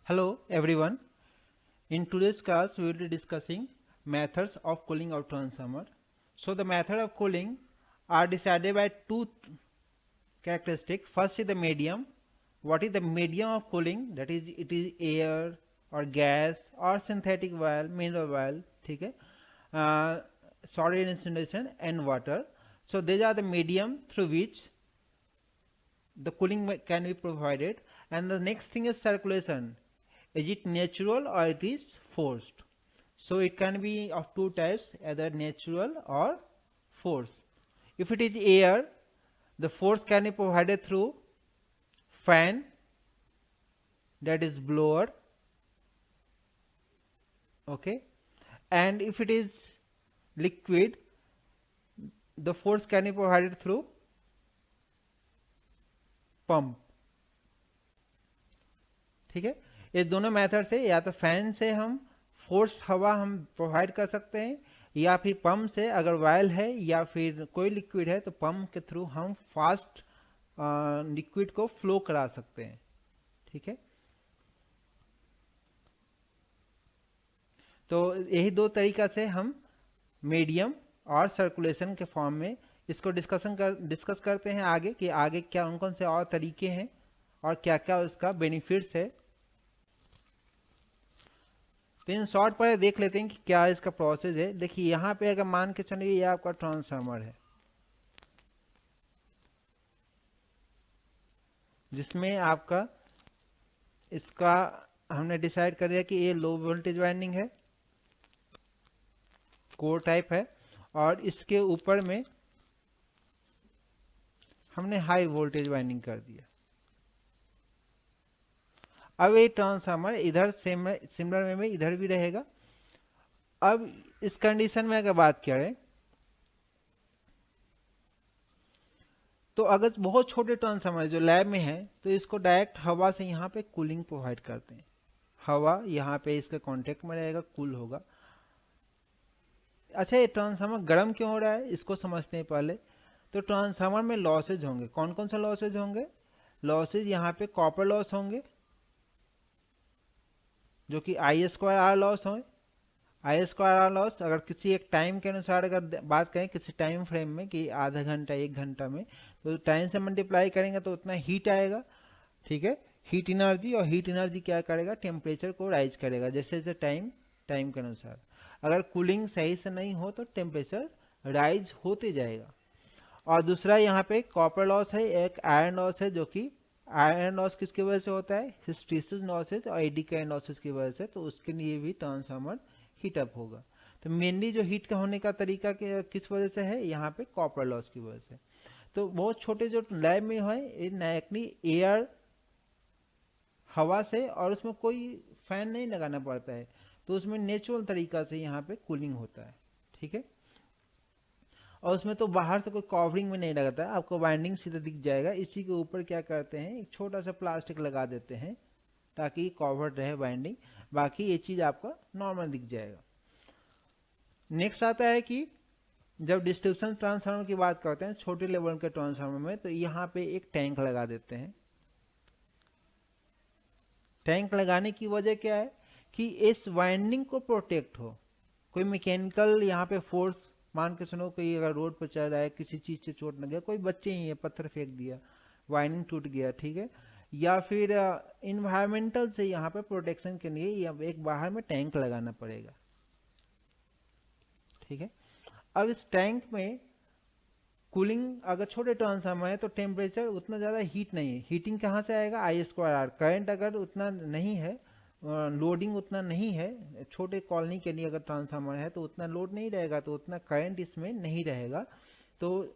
Hello everyone. In today's class we will be discussing methods of cooling of transformer. So the method of cooling are decided by two characteristics. First is the medium. What is the medium of cooling? That is it is air or gas or synthetic oil, mineral oil, ठीक है? Solid insulation and water. So these are the medium through which the cooling can be provided. And the next thing is circulation. Is it natural or it is forced? So it can be of two types, either natural or forced. If it is air, the force can be provided through fan, that is blower, okay, and if it is liquid, the force can be provided through pump. ठीक है, ये दोनों method से या तो fan से हम force हवा हम प्रोवाइड कर सकते हैं या फिर पंप से, अगर वायल है या फिर कोई लिक्विड है तो पंप के थ्रू हम फास्ट लिक्विड को फ्लो करा सकते हैं. ठीक है, तो यही दो तरीका से हम मीडियम और सर्कुलेशन के फॉर्म में इसको डिस्कस करते हैं आगे कि आगे क्या कौन से और तरीके हैं और क्या क्या उसका बेनिफिट्स है. तो इन शॉर्ट पर देख लेते हैं कि क्या इसका प्रोसेस है. देखिए यहाँ पे अगर मान के चलिए ये आपका ट्रांसफार्मर है जिसमें आपका इसका हमने डिसाइड कर दिया कि ये लो वोल्टेज वाइंडिंग है, कोर टाइप है, और इसके ऊपर में हमने हाई वोल्टेज वाइंडिंग कर दिया. अब ये ट्रांसफार्मर इधर सिमिलर वे में इधर भी रहेगा. अब इस कंडीशन में अगर बात करें तो अगर बहुत छोटे ट्रांसफार्मर जो लैब में है तो इसको डायरेक्ट हवा से यहाँ पे कूलिंग प्रोवाइड करते हैं. हवा यहाँ पे इसके कांटेक्ट में रहेगा, कूल होगा. अच्छा, ये ट्रांसफार्मर गर्म क्यों हो रहा है इसको समझते हैं पहले. तो ट्रांसफार्मर में लॉसेज होंगे. कौन कौन से लॉसेज होंगे? लॉसेज यहाँ पे कॉपर लॉस होंगे जो कि I²R लॉस हो. I²R लॉस अगर किसी एक टाइम के अनुसार अगर बात करें किसी टाइम फ्रेम में कि आधा घंटा 1 घंटा में, तो टाइम से मल्टीप्लाई करेंगे तो उतना हीट आएगा. ठीक है, हीट एनर्जी, और हीट एनर्जी क्या करेगा? टेम्परेचर को राइज करेगा जैसे जैसे टाइम के अनुसार. अगर कूलिंग सही से नहीं हो तो टेम्परेचर राइज होते जाएगा. और दूसरा यहाँ पे कॉपर लॉस है, एक आयरन लॉस है जो कि आयरन लॉस किसकी वजह से होता है? हिस्टैरिसीस लॉसेज और एडी करंट लॉसेज की वजह से. तो उसके लिए भी ट्रांसफार्मर हीट अप होगा. तो मेनली जो हीट का होने का तरीका किस वजह से है? यहाँ पे कॉपर लॉस की वजह से. तो बहुत छोटे जो लैब में है डायरेक्टली एयर हवा से, और उसमें कोई फैन नहीं लगाना पड़ता है, तो उसमें नेचुरल तरीका से यहाँ पे कूलिंग होता है. ठीक है, और उसमें तो बाहर से कोई कवरिंग में नहीं लगाता है, आपको वाइंडिंग सीधा दिख जाएगा. इसी के ऊपर क्या करते हैं, एक छोटा सा प्लास्टिक लगा देते हैं ताकि कवर्ड रहे वाइंडिंग. बाकी ये चीज आपका नॉर्मल दिख जाएगा. नेक्स्ट आता है कि जब डिस्ट्रीब्यूशन ट्रांसफार्मर की बात करते हैं छोटे लेवल के ट्रांसफार्मर में, तो यहाँ पे एक टैंक लगा देते हैं. टैंक लगाने की वजह क्या है कि इस वाइंडिंग को प्रोटेक्ट हो. कोई मैकेनिकल यहाँ पे फोर्स, मान के सुनो कोई अगर रोड पर चल रहा है, किसी चीज से चोट लग गया, कोई बच्चे ही है पत्थर फेंक दिया, वाइंडिंग टूट गया, ठीक है, या फिर इन्वायरमेंटल से यहाँ पे प्रोटेक्शन के लिए एक बाहर में टैंक लगाना पड़ेगा. ठीक है, अब इस टैंक में कूलिंग अगर छोटे ट्रांसफार्मर है तो टेम्परेचर उतना ज़्यादा हीट नहीं है. हीटिंग कहाँ से आएगा? I²R. करंट अगर उतना नहीं है, लोडिंग उतना नहीं है, छोटे कॉलोनी के लिए अगर ट्रांसफार्मर है तो उतना लोड नहीं रहेगा, तो उतना करंट इसमें नहीं रहेगा, तो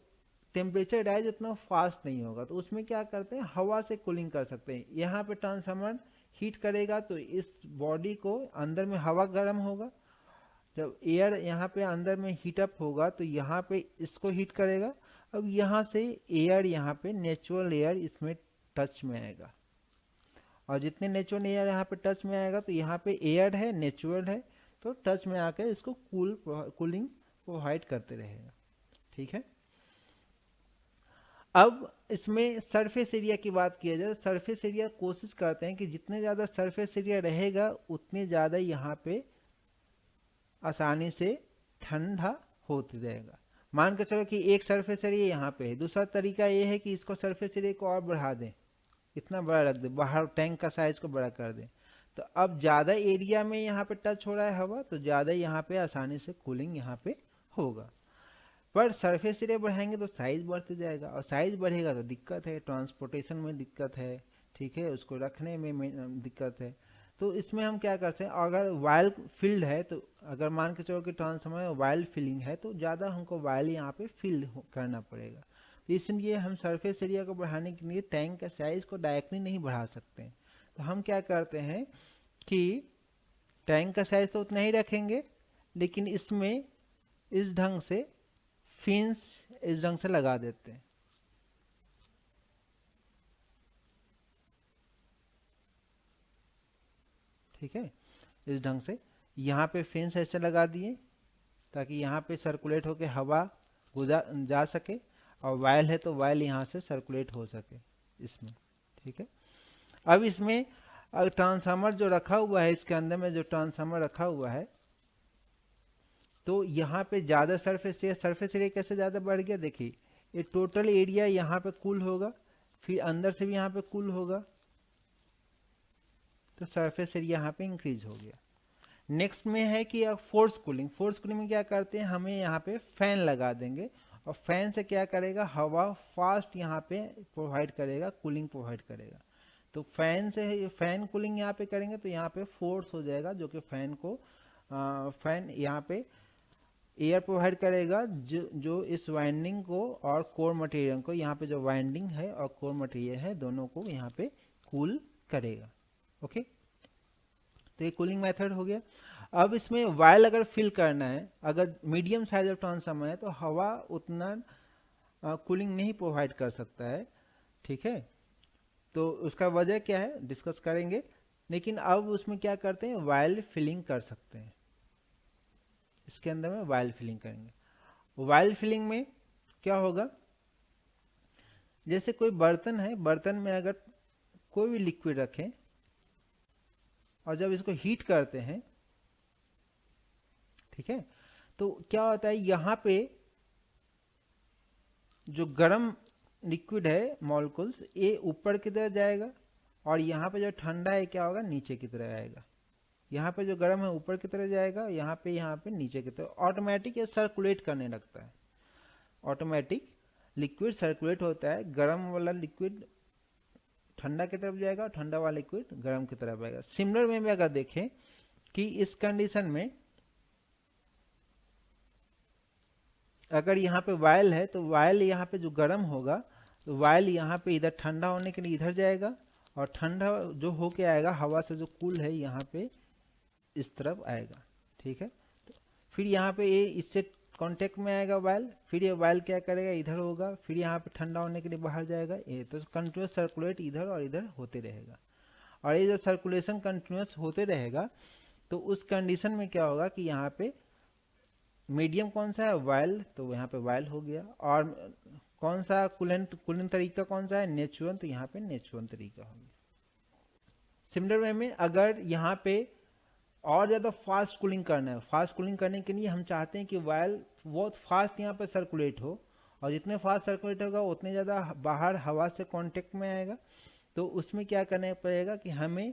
टेम्परेचर राइज उतना फास्ट नहीं होगा. तो उसमें क्या करते हैं, हवा से कूलिंग कर सकते हैं. यहाँ पे ट्रांसफार्मर हीट करेगा तो इस बॉडी को अंदर में हवा गर्म होगा. जब एयर यहाँ पे अंदर में हीटअप होगा तो यहाँ पे इसको हीट करेगा. अब यहाँ से एयर, यहाँ पे नेचुरल एयर इसमें टच में आएगा, और जितने नेचुरल एयर यहाँ पे टच में आएगा तो यहाँ पे एयर है, नेचुरल है, तो टच में आकर इसको कूलिंग प्रोवाइड करते रहेगा. ठीक है, अब इसमें सरफेस एरिया की बात किया जाए, सरफेस एरिया कोशिश करते हैं कि जितने ज़्यादा सरफेस एरिया रहेगा उतने ज़्यादा यहाँ पे आसानी से ठंडा होते रहेगा। मान के चलो कि एक सरफेस एरिया यहाँ पे है, दूसरा तरीका ये है कि इसको सरफेस एरिया को और बढ़ा दें, इतना बड़ा रख दें, बाहर टैंक का साइज को बड़ा कर दें, तो अब ज़्यादा एरिया में यहाँ पे टच हो रहा है हवा, तो ज़्यादा यहाँ पे आसानी से कूलिंग यहाँ पे होगा। पर सरफेस एरिया बढ़ाएंगे तो साइज बढ़ते जाएगा, और साइज बढ़ेगा तो दिक्कत है, ट्रांसपोर्टेशन में दिक्कत है, ठीक है, उसको रखने में दिक्कत है। तो इसमें हम क्या करते हैं, अगर वायल फील्ड है तो अगर मान के चलो कि ट्रांसफार्मर में वायल फिलिंग है तो ज़्यादा हमको वायल यहाँ पे फिल करना पड़ेगा। तो इसलिए हम सरफेस एरिया को बढ़ाने के लिए टैंक का साइज को डायरेक्टली नहीं बढ़ा सकते हैं। तो हम क्या करते हैं कि टैंक का साइज तो उतना ही रखेंगे, लेकिन इसमें इस ढंग से फिन्स इस ढंग से लगा देते हैं। ठीक है, इस ढंग से यहाँ पे फिन्स ऐसे लगा दिए ताकि यहाँ पे सर्कुलेट होके हवा जा सके, और वायल है तो वायल यहाँ से सर्कुलेट हो सके इसमें। ठीक है, अब इसमें ट्रांसफार्मर जो रखा हुआ है, इसके अंदर में जो ट्रांसफार्मर रखा हुआ है, तो यहाँ पे ज़्यादा सरफेस एरिया कैसे ज़्यादा बढ़ गया, देखिए ये टोटल एरिया यहाँ पे कूल होगा, फिर अंदर से भी यहाँ पे कूल होगा, तो सरफेस एरिया यहाँ पे इंक्रीज हो गया। नेक्स्ट में है कि फोर्स कूलिंग। फोर्स कूलिंग में क्या करते हैं, हमें यहाँ पे फैन लगा देंगे, और फैन से क्या करेगा, हवा फास्ट यहाँ पे प्रोवाइड करेगा, कूलिंग प्रोवाइड करेगा। तो फैन कूलिंग यहाँ पे करेंगे तो यहाँ पे फोर्स हो जाएगा, जो कि फैन यहाँ पे एयर प्रोवाइड करेगा, जो इस वाइंडिंग को और कोर मटेरियल को, यहाँ पे जो वाइंडिंग है और कोर मटेरियल है दोनों को यहाँ पे कूल करेगा। ओके, तो ये कूलिंग मेथड हो गया। अब इसमें वायल अगर फिल करना है, अगर मीडियम साइज ऑफ ट्रांसफार्मर है तो हवा उतना कूलिंग नहीं प्रोवाइड कर सकता है। ठीक है, तो उसका वजह क्या है डिस्कस करेंगे, लेकिन अब उसमें क्या करते हैं, वायल फिलिंग कर सकते हैं। इसके अंदर में वायल फिलिंग करेंगे। वायल फिलिंग में क्या होगा, जैसे कोई बर्तन है, बर्तन में अगर कोई भी लिक्विड रखें और जब इसको हीट करते हैं, ठीक है, तो क्या होता है, यहाँ पे जो गर्म लिक्विड है मॉलिक्यूल्स, ये ऊपर की तरफ जाएगा, और यहाँ पे जो ठंडा है क्या होगा, नीचे की तरफ आएगा। यहाँ पे जो गर्म है ऊपर की तरफ जाएगा, यहाँ पे नीचे की तरफ। ऑटोमेटिक ये सर्कुलेट करने लगता है, ऑटोमेटिक लिक्विड सर्कुलेट होता है। गर्म वाला लिक्विड ठंडा की तरफ जाएगा और ठंडा वाला लिक्विड गर्म की तरफ आएगा। सिमिलर वे में अगर देखें कि इस कंडीशन में अगर यहाँ पे वायल है तो वायल यहाँ पे जो गर्म होगा तो वायल यहाँ पे इधर ठंडा होने के लिए इधर जाएगा, और ठंडा जो होके आएगा हवा से जो कूल है यहाँ पे इस तरफ आएगा। ठीक है, तो फिर यहाँ पे ये इससे कांटेक्ट में आएगा वायल, फिर ये वायल क्या करेगा, इधर होगा, फिर यहाँ पे ठंडा होने के लिए बाहर जाएगा। ये तो कंटिन्यूस सर्कुलेट इधर और इधर होते रहेगा, और ये जो सर्कुलेशन कंटिन्यूस होते रहेगा तो उस कंडीशन में क्या होगा कि यहाँ पे मीडियम कौन सा है, वायल, तो यहाँ पे वायल हो गया। और कौन सा कूलिंग तरीका कौन सा है, नेचुरल, तो यहाँ पे नेचुरल तरीका हो गया। सिमिलर वे में अगर यहाँ पे और ज़्यादा फास्ट कूलिंग करना है, फास्ट कूलिंग करने के लिए हम चाहते हैं कि वायल बहुत फास्ट यहाँ पे सर्कुलेट हो, और जितने फास्ट सर्कुलेट होगा उतने ज़्यादा बाहर हवा से कांटेक्ट में आएगा। तो उसमें क्या करना पड़ेगा कि हमें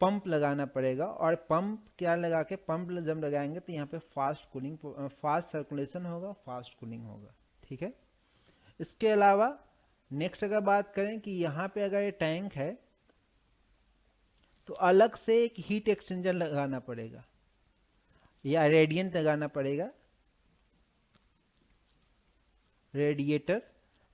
पंप लगाना पड़ेगा, और पंप क्या लगा के, पंप जब लगाएंगे तो यहाँ पे फास्ट सर्कुलेशन होगा, फास्ट कूलिंग होगा। ठीक है, इसके अलावा नेक्स्ट अगर बात करें कि यहाँ पे अगर ये टैंक है तो अलग से एक हीट एक्सचेंजर लगाना पड़ेगा या रेडिएंट लगाना पड़ेगा, रेडिएटर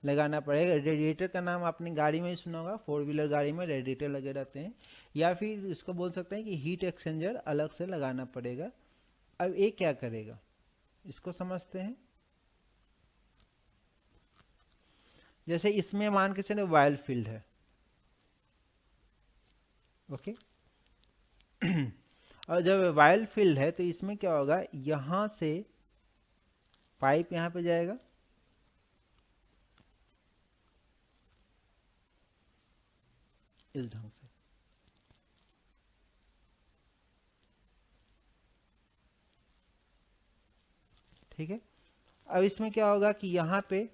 लगाना पड़ेगा। रेडिएटर का नाम आपने गाड़ी में ही सुना होगा, 4 व्हीलर गाड़ी में रेडिएटर लगे रहते हैं, या फिर इसको बोल सकते हैं कि हीट एक्सचेंजर अलग से लगाना पड़ेगा। अब ये क्या करेगा इसको समझते हैं। जैसे इसमें मान के चले वायल फील्ड है, ओके और जब वायल फील्ड है तो इसमें क्या होगा, यहाँ से पाइप यहाँ पे जाएगा, इस ढंग से। ठीक है, अब इसमें क्या होगा कि यहाँ पे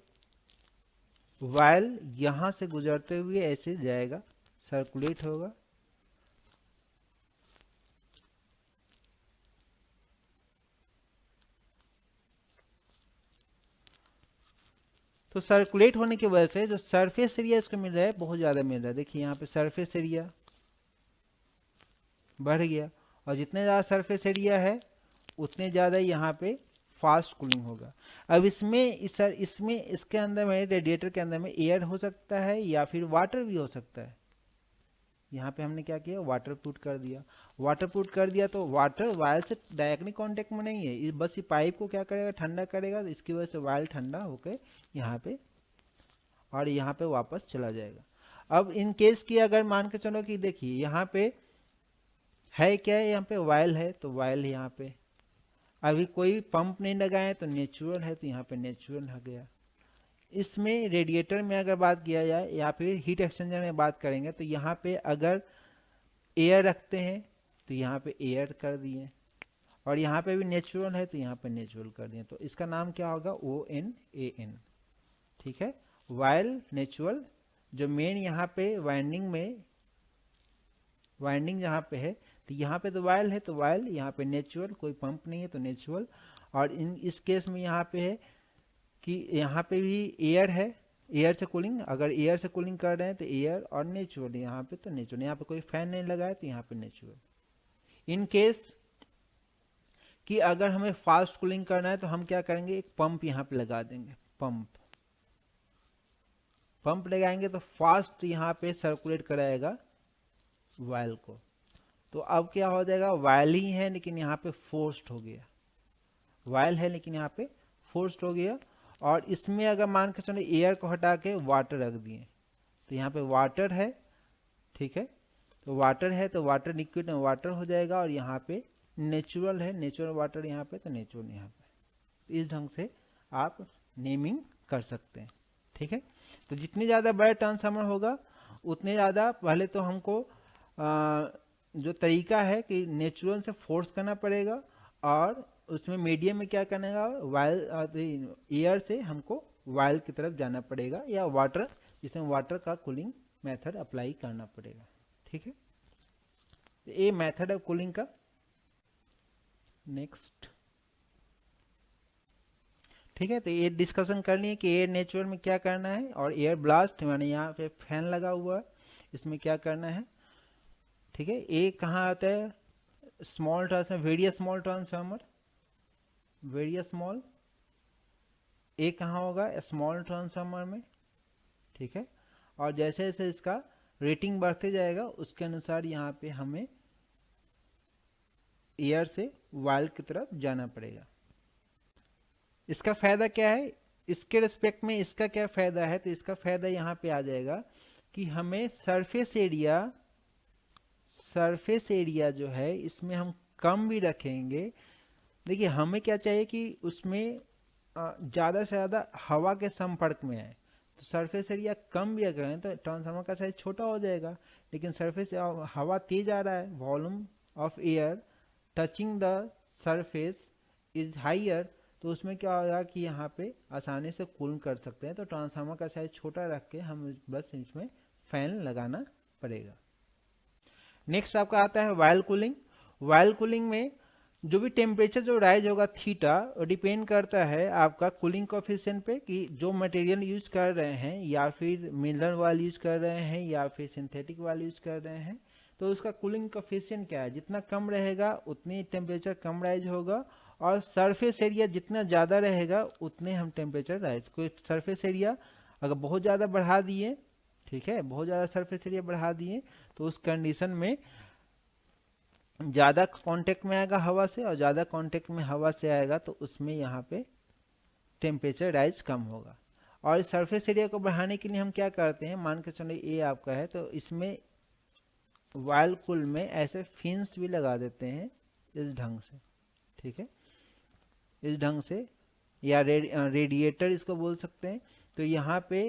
वायल यहाँ से गुजरते हुए ऐसे जाएगा, सर्कुलेट होगा, तो सर्कुलेट होने की वजह से जो सरफेस एरिया इसको मिल रहा है बहुत ज़्यादा मिल रहा है। देखिए यहाँ पे सरफेस एरिया बढ़ गया, और जितने ज़्यादा सरफेस एरिया है उतने ज़्यादा यहाँ पे फास्ट कूलिंग होगा। अब इसमें इसके अंदर में, रेडिएटर के अंदर में एयर हो सकता है या फिर वाटर भी हो सकता है। यहाँ पे हमने क्या किया, वाटर पुट कर दिया। वाटर पुट कर दिया तो वाटर वायल से डायरेक्टली कांटेक्ट में नहीं है, बस ये पाइप को क्या करेगा, ठंडा करेगा, तो इसकी वजह से वायल ठंडा होकर यहाँ पे और यहाँ पे वापस चला जाएगा। अब इन केस की अगर मान के चलो कि देखिए यहाँ पे है क्या है, यहाँ पे वायल है तो वायल यहाँ पे, अभी कोई पंप नहीं लगाए तो नेचुरल है तो यहाँ पे नेचुरल हो गया। इसमें रेडिएटर में अगर बात किया जाए या फिर हीट एक्सचेंजर में बात करेंगे तो यहाँ पे अगर एयर रखते हैं तो यहाँ पे एयर कर दिए, और यहाँ पे भी नेचुरल है तो यहाँ पे नेचुरल कर दिए, तो इसका नाम क्या होगा, ONAN। ठीक है, वायल नेचुरल, जो मेन यहाँ पे वाइंडिंग जहाँ पे है तो यहाँ पे तो वायल है तो वायल, यहाँ पे नेचुरल, कोई पंप नहीं है तो नेचुरल। और इस केस में यहाँ पे है कि यहाँ पे भी एयर है, एयर से कूलिंग, अगर एयर से कूलिंग कर रहे हैं तो एयर, और नेचुरल यहाँ पे तो नेचुरल, यहाँ पे कोई फैन नहीं लगा है तो यहाँ पे नेचुरल। इन केस कि अगर हमें फास्ट कूलिंग करना है तो हम क्या करेंगे, एक पंप यहाँ पे लगा देंगे, पंप लगाएंगे तो फास्ट यहाँ पे सर्कुलेट कराएगा वायल को। तो अब क्या हो जाएगा, वायल ही है लेकिन यहाँ पे फोर्स्ड हो गया, वायल है लेकिन यहाँ पे फोर्स्ड हो गया। और इसमें अगर मान के चलो एयर को हटा के वाटर रख दिए तो यहाँ पे वाटर है। ठीक है, तो वाटर है तो वाटर लिक्विड में वाटर हो जाएगा, और यहाँ पे नेचुरल है, नेचुरल वाटर यहाँ पे तो नेचुरल यहाँ पे। तो इस ढंग से आप नेमिंग कर सकते हैं। ठीक है, तो जितनी ज़्यादा बड़ा ट्रांसफार्मर होगा उतने ज़्यादा पहले तो हमको जो तरीका है कि नेचुरल से फोर्स करना पड़ेगा, और उसमें मीडियम में क्या करना है, वायल एयर से हमको वायल की तरफ जाना पड़ेगा, या वाटर, जिसमें वाटर का कूलिंग मेथड अप्लाई करना पड़ेगा। ठीक है, ये मेथड है कूलिंग का। नेक्स्ट, ठीक है, तो ये डिस्कशन कर लिए कि एयर नेचुरल में क्या करना है, और एयर ब्लास्ट माने यहाँ पे फैन लगा हुआ है, इसमें क्या करना है। ठीक है, ये कहाँ आता है, small transformer, various small transformer, various small, ये कहाँ होगा, स्मॉल ट्रांसफार्मर में। ठीक है, और जैसे जैसे इसका रेटिंग बढ़ते जाएगा उसके अनुसार यहाँ पे हमें एयर से वायल की तरफ जाना पड़ेगा। इसका फायदा क्या है, इसके रिस्पेक्ट में इसका क्या फायदा है, तो इसका फायदा यहाँ पे आ जाएगा कि हमें सरफेस एरिया जो है इसमें हम कम भी रखेंगे। देखिए हमें क्या चाहिए कि उसमें ज़्यादा से ज़्यादा हवा के संपर्क में आए, तो सरफेस एरिया कम भी अगर है तो ट्रांसफार्मर का साइज छोटा हो जाएगा, लेकिन सरफेस हवा तेज आ रहा है, volume of air touching the surface is higher, तो उसमें क्या होगा कि यहाँ पे आसानी से कूल कर सकते हैं। तो ट्रांसफार्मर का साइज छोटा रख के हम बस इसमें फैन लगाना पड़ेगा। नेक्स्ट आपका आता है वायल कूलिंग। वायल कूलिंग में जो भी टेम्परेचर जो राइज होगा थीटा, वो डिपेंड करता है आपका कूलिंग कोफिशिएंट पे, कि जो मटेरियल यूज कर रहे हैं, या फिर मिनरल वाल यूज कर रहे हैं, या फिर सिंथेटिक वाल यूज कर रहे हैं, तो उसका कूलिंग कोफिशिएंट क्या है। जितना कम रहेगा उतनी टेम्परेचर कम राइज होगा, और सरफेस एरिया जितना ज़्यादा रहेगा उतने हम टेम्परेचर राइज। कोई सरफेस एरिया अगर बहुत ज़्यादा बढ़ा दिए, ठीक है, बहुत ज़्यादा सरफेस एरिया बढ़ा दिए, तो उस कंडीशन में ज़्यादा कांटेक्ट में आएगा हवा से, और ज़्यादा कांटेक्ट में हवा से आएगा तो उसमें यहाँ पे टेम्परेचर राइज कम होगा। और इस सरफेस एरिया को बढ़ाने के लिए हम क्या करते हैं, मान के चलो ये आपका है तो इसमें वायल कूल में ऐसे फिन्स भी लगा देते हैं इस ढंग से। ठीक है, इस ढंग से, या रेडिएटर इसको बोल सकते हैं। तो यहाँ पे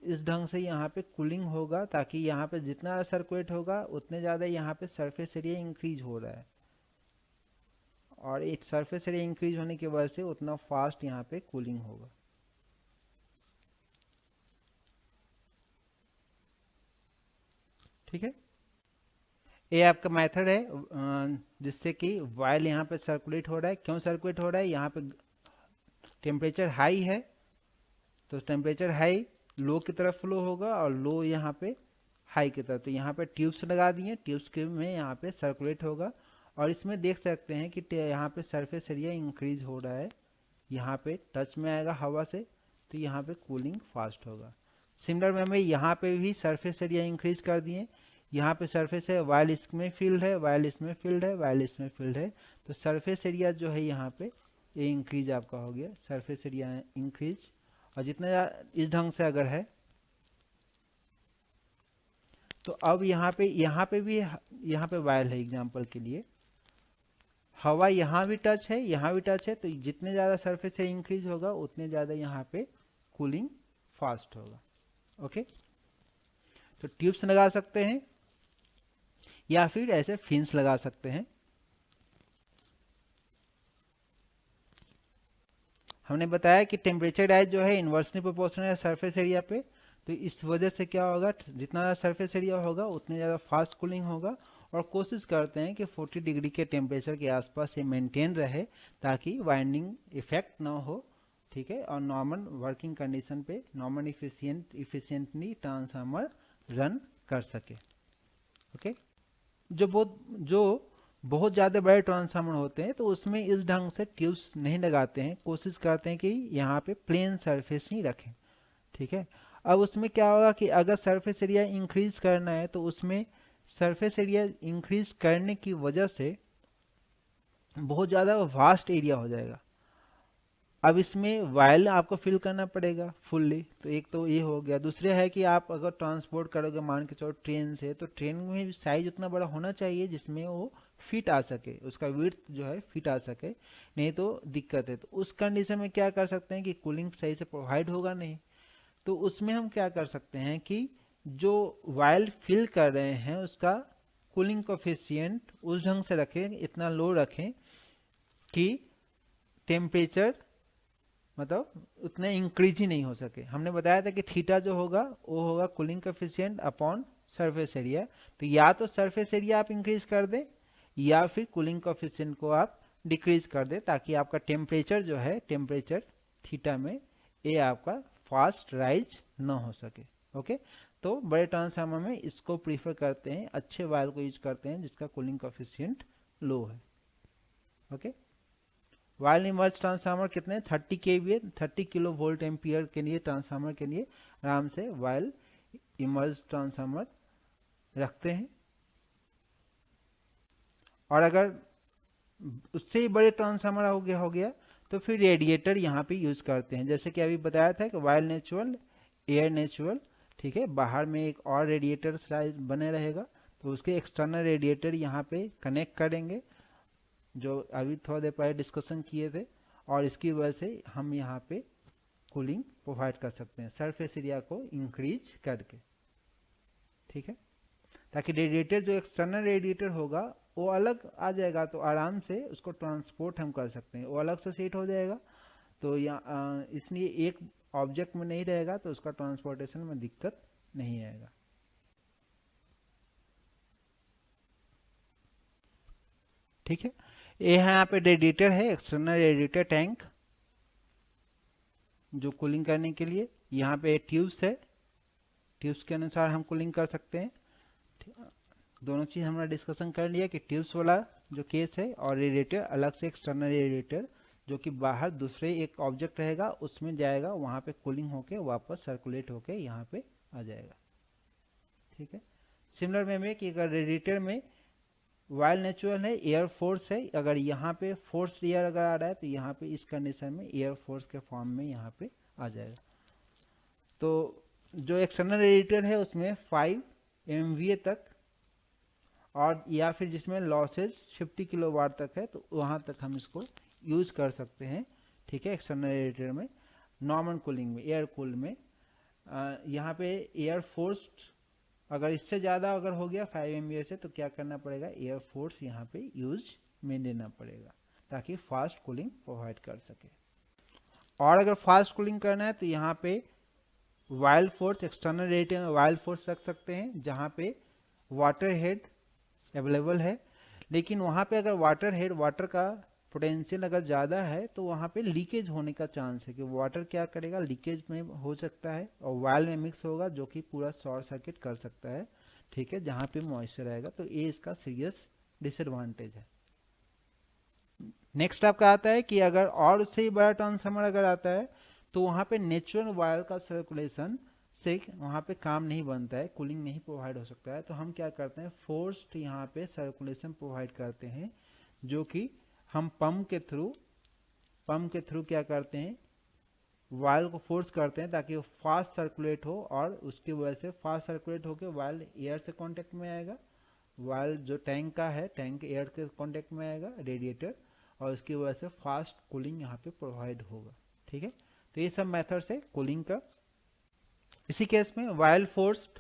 इस ढंग से यहाँ पे कूलिंग होगा, ताकि यहाँ पे जितना सर्कुलेट होगा उतने ज़्यादा यहाँ पे सरफेस एरिया इंक्रीज हो रहा है, और एक सरफेस एरिया इंक्रीज होने की वजह से उतना फास्ट यहाँ पे कूलिंग होगा। ठीक है, ये आपका मेथड है जिससे कि वाइल यहाँ पे सर्कुलेट हो रहा है। क्यों सर्कुलेट हो रहा है? यहाँ पे टेम्परेचर हाई है, तो टेम्परेचर हाई लो की तरफ फ्लो होगा, और लो यहाँ पे हाई की तरफ। तो यहाँ पे ट्यूब्स लगा दिए, ट्यूब्स के में यहाँ पे सर्कुलेट होगा, और इसमें देख सकते हैं कि यहाँ पे सरफेस एरिया इंक्रीज हो रहा है, यहाँ पे टच में आएगा हवा से, तो यहाँ पे कूलिंग फास्ट होगा। सिमिलर में हमें यहाँ पे भी सरफेस एरिया इंक्रीज कर दिए, यहाँ पे सरफेस है, वाइल इसमें फील्ड है, वाइल इसमें फील्ड है, वाइल इसमें फील्ड है, तो सरफेस एरिया जो है यहाँ पे ये इंक्रीज आपका हो गया, सरफेस एरिया इंक्रीज। और जितना इस ढंग से अगर है, तो अब यहाँ पे भी यहाँ पे वाइल है, एग्जांपल के लिए हवा यहाँ भी टच है, यहाँ भी टच है, तो जितने ज़्यादा सरफेस एरिया इंक्रीज होगा उतने ज़्यादा यहाँ पे कूलिंग फास्ट होगा। ओके, तो ट्यूब्स लगा सकते हैं या फिर ऐसे फिन्स लगा सकते हैं। हमने बताया कि टेम्परेचर राइज जो है इन्वर्सली प्रोपोर्शनल है सरफेस एरिया पे, तो इस वजह से क्या होगा, जितना ज़्यादा सरफेस एरिया होगा उतने ज़्यादा फास्ट कूलिंग होगा। और कोशिश करते हैं कि 40 डिग्री के टेम्परेचर के आसपास ये मेंटेन रहे, ताकि वाइंडिंग इफेक्ट ना हो। ठीक है, और नॉर्मल वर्किंग कंडीशन पे नॉर्मल इफिशिएंटली ट्रांसफार्मर रन कर सके। ओके, जो बहुत ज़्यादा बड़े ट्रांसफार्मर होते हैं तो उसमें इस ढंग से ट्यूब्स नहीं लगाते हैं, कोशिश करते हैं कि यहाँ पे प्लेन सरफेस ही रखें। ठीक है, अब उसमें क्या होगा कि अगर सरफेस एरिया इंक्रीज करना है तो उसमें सरफेस एरिया इंक्रीज करने की वजह से बहुत ज़्यादा वास्ट एरिया हो जाएगा। अब इसमें वाइल आपको फिल करना पड़ेगा फुल्ली, तो एक तो ये हो गया। दूसरे है कि आप अगर ट्रांसपोर्ट करोगे, मान के चलो ट्रेन से, तो ट्रेन में साइज उतना बड़ा होना चाहिए जिसमें वो फिट आ सके, उसका विड्थ जो है फिट आ सके, नहीं तो दिक्कत है। तो उस कंडीशन में क्या कर सकते हैं कि कूलिंग सही से प्रोवाइड होगा नहीं, तो उसमें हम क्या कर सकते हैं कि जो वाइल फिल कर रहे हैं उसका कूलिंग कोफिशिएंट उस ढंग से रखें, इतना लो रखें कि टेम्परेचर मतलब उतना इंक्रीज ही नहीं हो सके। हमने बताया था कि थीटा जो होगा वो होगा cooling coefficient upon surface area, तो या तो सरफेस एरिया आप इंक्रीज कर दें या फिर कूलिंग कोफिशिएंट को आप डिक्रीज कर दें, ताकि आपका टेम्परेचर जो है, टेम्परेचर थीटा में ये आपका फास्ट राइज न हो सके। ओके, तो बड़े ट्रांसफार्मर में इसको प्रीफर करते हैं, अच्छे वायर को यूज करते हैं जिसका कूलिंग कोफिशिएंट लो है। ओके, वायर इमर्ज ट्रांसफार्मर कितने 30 केवीए 30 किलो वोल्ट एम्पियर के लिए ट्रांसफार्मर के लिए आराम से वायर इमर्ज ट्रांसफार्मर रखते हैं। और अगर उससे ही बड़े ट्रांसफार्मर हो गया तो फिर रेडिएटर यहाँ पे यूज करते हैं, जैसे कि अभी बताया था कि वायर नेचुरल, एयर नेचुरल। ठीक है, बाहर में एक और रेडिएटर साइज बने रहेगा, तो उसके एक्सटर्नल रेडिएटर यहाँ पे कनेक्ट करेंगे, जो अभी थोड़ा देर पहले डिस्कशन किए थे, और इसकी वजह से हम यहाँ पे कूलिंग प्रोवाइड कर सकते हैं सरफेस एरिया को इंक्रीज करके। ठीक है, ताकि रेडिएटर जो एक्सटर्नल रेडिएटर होगा वो अलग आ जाएगा, तो आराम से उसको ट्रांसपोर्ट हम कर सकते हैं, वो अलग से सेट हो जाएगा, तो यहाँ इसलिए एक ऑब्जेक्ट में नहीं रहेगा, तो उसका ट्रांसपोर्टेशन में दिक्कत नहीं आएगा। ठीक है, ये यहाँ पे रेडिएटर है, एक्सटर्नल रेडिएटर टैंक जो कूलिंग करने के लिए। यहाँ पे ट्यूब्स है, ट्यूब्स के अनुसार हम कूलिंग कर सकते हैं। दोनों चीज़ हमने डिस्कशन कर लिया कि ट्यूब्स वाला जो केस है, और रेडिएटर अलग से एक्सटर्नल रेडिएटर जो कि बाहर दूसरे एक ऑब्जेक्ट रहेगा उसमें जाएगा, वहाँ पे कूलिंग होके वापस सर्कुलेट होके यहाँ पे आ जाएगा। ठीक है, सिमिलर में कि अगर रेडिएटर में वाइल नेचुरल है, एयर फोर्स है, अगर यहाँ पे फोर्स एयर अगर आ रहा है तो यहाँ पे इस कंडीशन में एयर फोर्स के फॉर्म में यहाँ पे आ जाएगा। तो जो एक्सटर्नल रेडिएटर है उसमें 5 MVA तक, और या फिर जिसमें लॉसेज 50 किलोवाट तक है, तो वहाँ तक हम इसको यूज कर सकते हैं। ठीक है, एक्सटर्नल रेडिएटर में नॉर्मल कूलिंग में, एयर कूल में। यहाँ पे एयर फोर्स अगर इससे ज़्यादा अगर हो गया 5 MVA से तो क्या करना पड़ेगा, एयर फोर्स यहाँ पे यूज में लेना पड़ेगा ताकि फास्ट कूलिंग प्रोवाइड कर सके। और अगर फास्ट कूलिंग करना है तो यहाँ पे वाइल्ड फोर्स, एक्सटर्नल रेडिएटर में वाइल्ड फोर्स रख सकते हैं जहाँ पे वाटर हेड अवेलेबल है। लेकिन वहाँ पे अगर वाटर हेड, वाटर का पोटेंशियल अगर ज़्यादा है तो वहाँ पे लीकेज होने का चांस है कि वाटर क्या करेगा, लीकेज में हो सकता है और वायल में मिक्स होगा जो कि पूरा शॉर्ट सर्किट कर सकता है, ठीक है, जहाँ पे मॉइस्चर आएगा। तो ये इसका सीरियस डिसएडवांटेज है। नेक्स्ट आपका आता है कि अगर और उससे ही बड़ा ट्रांसफार्मर अगर आता है तो वहाँ पे नेचुरल वायर का सर्कुलेशन से वहाँ पे काम नहीं बनता है, कूलिंग नहीं प्रोवाइड हो सकता है। तो हम क्या करते हैं, फोर्स्ड यहाँ पे सर्कुलेशन प्रोवाइड करते हैं, जो कि हम पंप के थ्रू क्या करते हैं, वायल को फोर्स करते हैं ताकि वो फास्ट सर्कुलेट हो और उसकी वजह से फास्ट सर्कुलेट होकर वायल एयर से कांटेक्ट में आएगा, वायल जो टैंक का है, टैंक एयर के कांटेक्ट में आएगा, रेडिएटर, और उसकी वजह से फास्ट कूलिंग यहाँ पे प्रोवाइड होगा, ठीक है। तो ये सब मेथड से कूलिंग का। इसी केस में वायल फोर्स्ड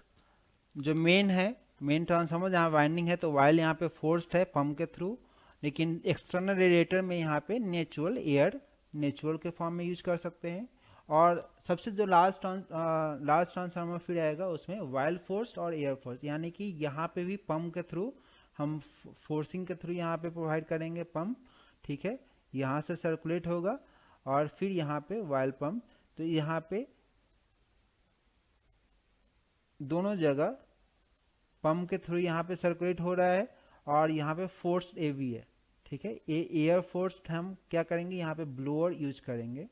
जो मेन ट्रांसफार्मर जहाँ वाइंडिंग है तो वायल यहाँ पे फोर्स्ड है पंप के थ्रू, लेकिन एक्सटर्नल रेडिएटर में यहाँ पे नेचुरल एयर नेचुरल के फॉर्म में यूज कर सकते हैं। और सबसे जो लास्ट ट्रांसफार्मर फिर आएगा उसमें वायल फोर्स और एयर फोर्स, यानी कि यहाँ पे भी पंप के थ्रू हम फोर्सिंग के थ्रू यहाँ पे प्रोवाइड करेंगे पंप, ठीक है, यहाँ से सर्कुलेट होगा और फिर यहाँ पे वायल पंप। तो यहाँ पे दोनों जगह पंप के थ्रू यहाँ पे सर्कुलेट हो रहा है और यहाँ पे फोर्स ए भी है, ठीक है। ये एयर फोर्स हम क्या करेंगे, यहाँ पे ब्लोअर यूज करेंगे।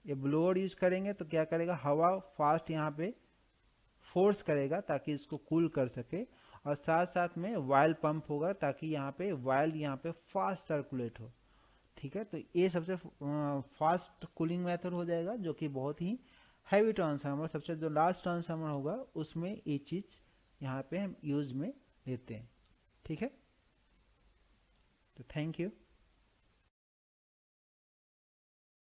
ये ब्लोअर यूज करेंगे तो क्या करेगा, हवा फास्ट यहाँ पे फोर्स करेगा ताकि इसको कूल कर सके, और साथ साथ में वायल पंप होगा ताकि यहाँ पे वायल यहाँ पे फास्ट सर्कुलेट हो, ठीक है। तो ये सबसे फास्ट कूलिंग मेथड हो जाएगा, जो कि बहुत ही हैवी ट्रांसफार्मर, सबसे जो लास्ट ट्रांसफार्मर होगा उसमें ये चीज़ यहाँ पे हम यूज में लेते हैं, ठीक है। तो थैंक यू।